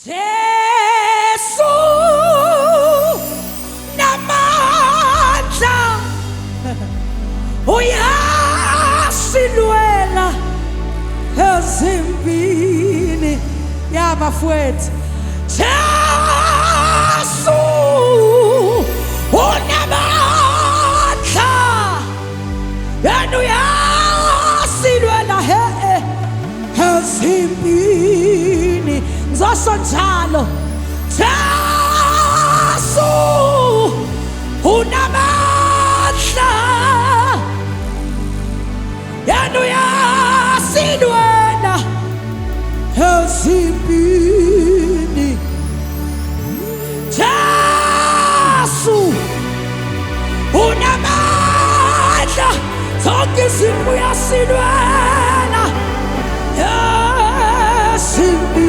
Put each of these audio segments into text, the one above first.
Jesu namandla uyasilwela ezimpini yabafowethu. Jesu unamandla yena uyasilwela ezimpini. Ngizosho njalo, Jesu unamandla yena uyasilwela ezimpini. Jesu unamandla, zonke izinto uyasilwela ezimpini.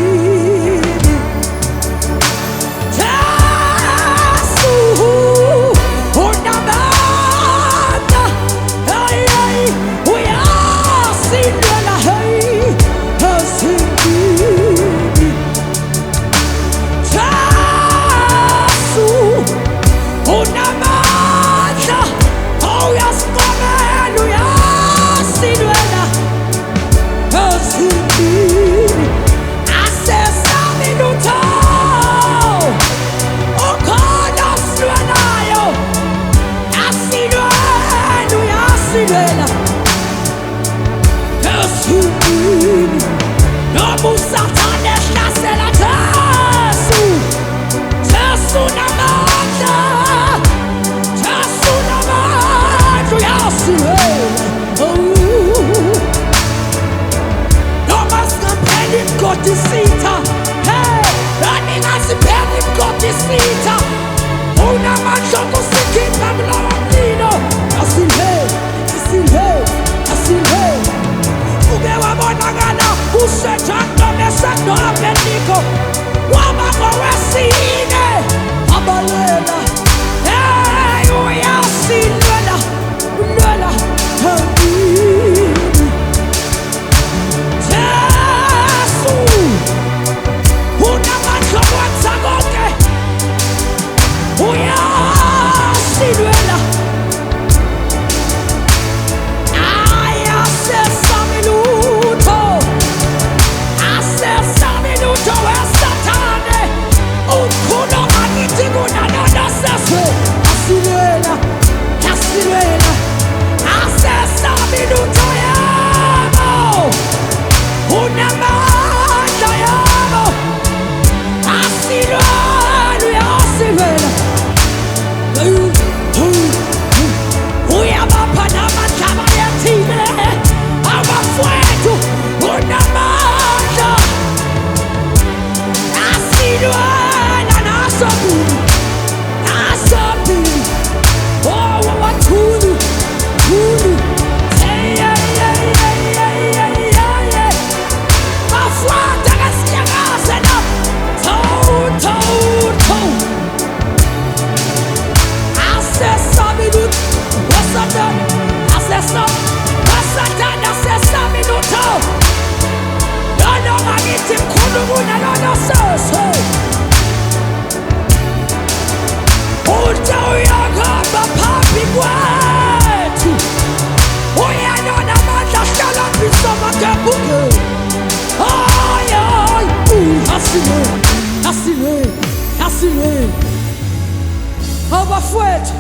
Abafowethu,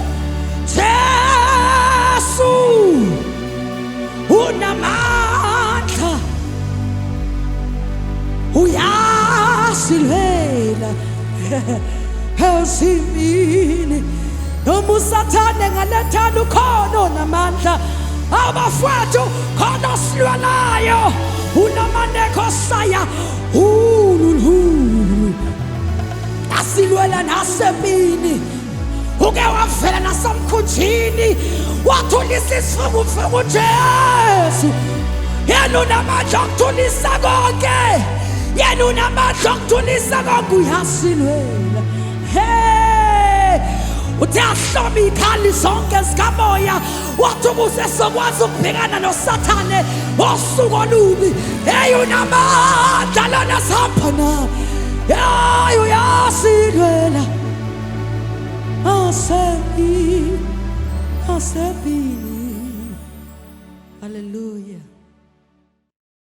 Jesu unamandla uyasilwela ezimpini. Noma usathane ngalethana ukhona onamandla. Abafowethu khona osilwelayo, unamaneko saya asilwela nasempini. Uke wavela nasemkhunjini wathulisa isifungo Jesu. Yena unamandla okuthulisa konke, yena unamandla okuthulisa konke, uyasilwela. Uthe ahloma ikhali zonke zikamoya, wathi ukuze sokwazi ukubhekana noSathane osuku olubi. Hey, unamandla lona sihamba nawe. Sidwela, Asebi. Hallelujah.